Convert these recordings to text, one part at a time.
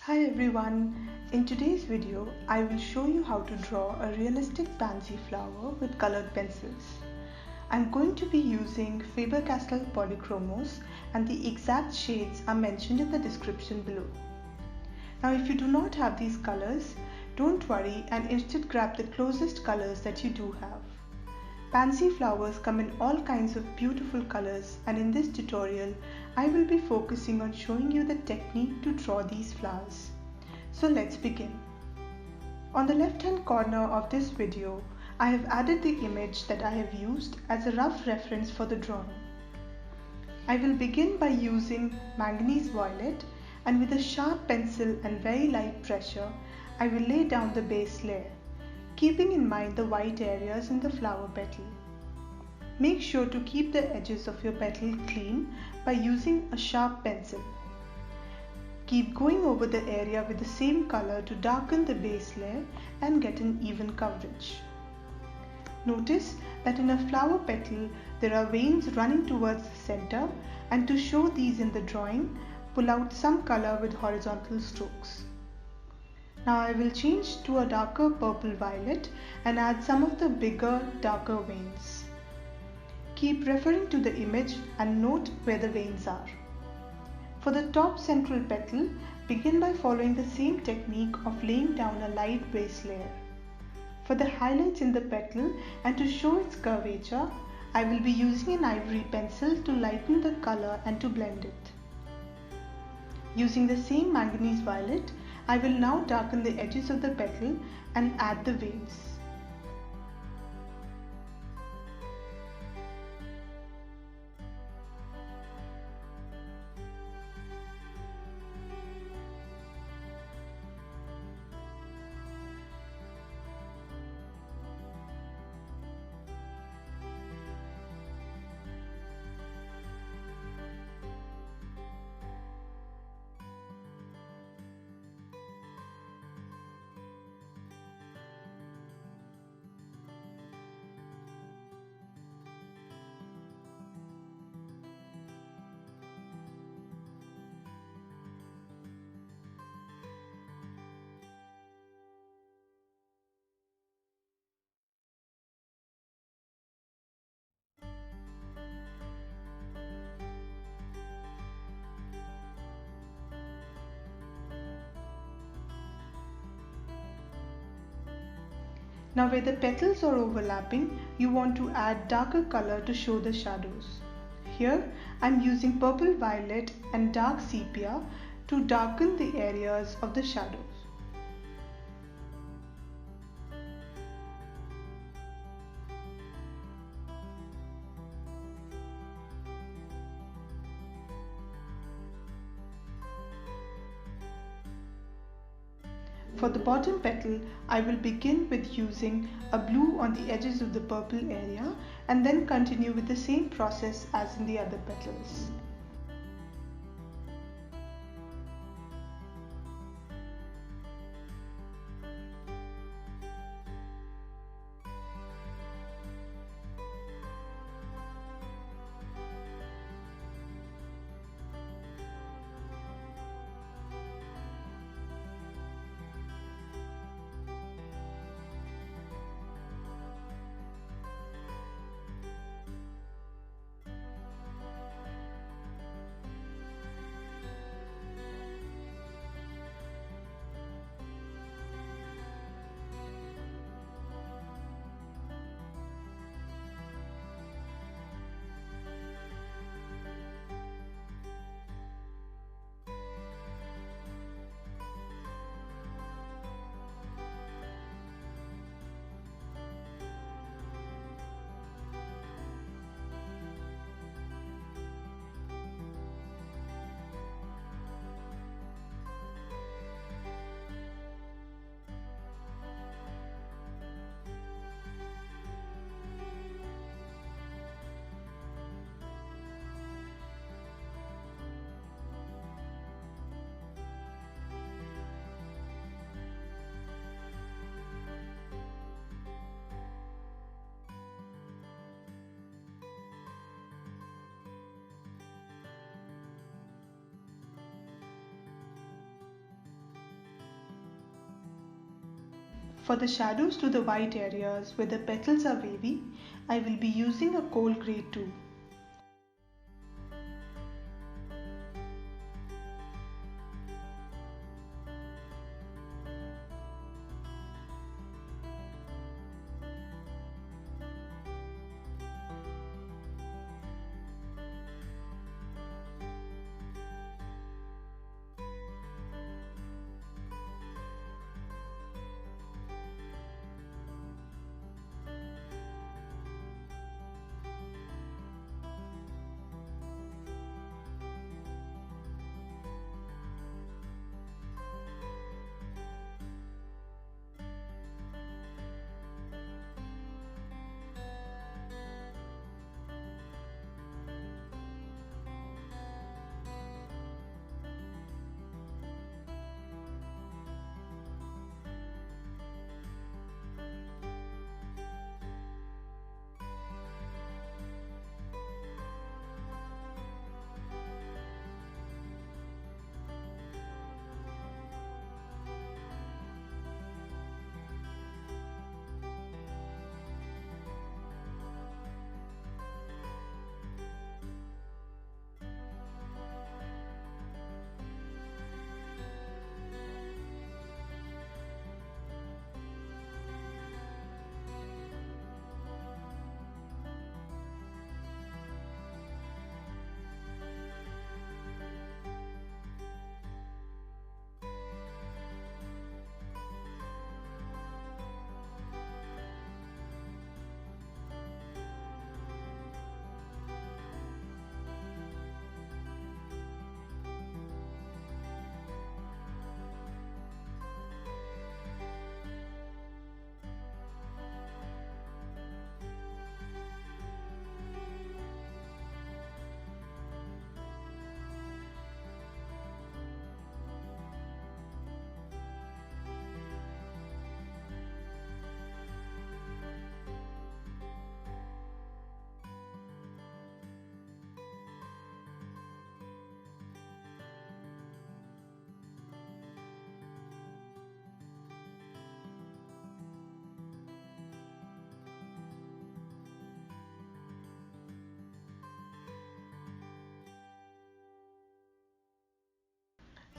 Hi everyone, in today's video I will show you how to draw a realistic pansy flower with colored pencils. I'm going to be using Faber Castel Polychromos and the exact shades are mentioned in the description below. Now if you do not have these colors, don't worry and instead grab the closest colors that you do have. Pansy flowers come in all kinds of beautiful colors, and in this tutorial I will be focusing on showing you the technique to draw these flowers. So let's begin. On the left hand corner of this video, I have added the image that I have used as a rough reference for the drawing. I will begin by using Manganese Violet, and with a sharp pencil and very light pressure, I will lay down the base layer, keeping in mind the white areas in the flower petal. Make sure to keep the edges of your petal clean by using a sharp pencil. Keep going over the area with the same color to darken the base layer and get an even coverage. Notice that in a flower petal there are veins running towards the center, and to show these in the drawing, pull out some color with horizontal strokes. Now I will change to a darker purple violet and add some of the bigger, darker veins. Keep referring to the image and note where the veins are. For the top central petal, begin by following the same technique of laying down a light base layer. For the highlights in the petal and to show its curvature, I will be using an ivory pencil to lighten the color and to blend it. Using the same manganese violet, I will now darken the edges of the petal and add the veins. Now where the petals are overlapping, you want to add darker color to show the shadows. Here I am using purple violet and dark sepia to darken the areas of the shadows. For the bottom petal, I will begin with using a blue on the edges of the purple area and then continue with the same process as in the other petals. For the shadows to the white areas where the petals are wavy, I will be using a coal grey too.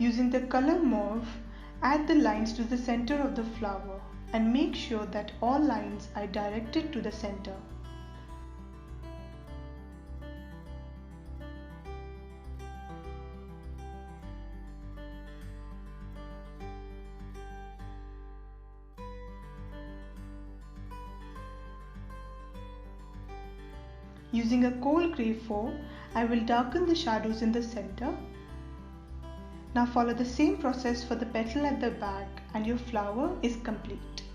Using the color Mauve, add the lines to the center of the flower and make sure that all lines are directed to the center. Using a coal grey 4, I will darken the shadows in the center. Now follow the same process for the petal at the back and your flower is complete.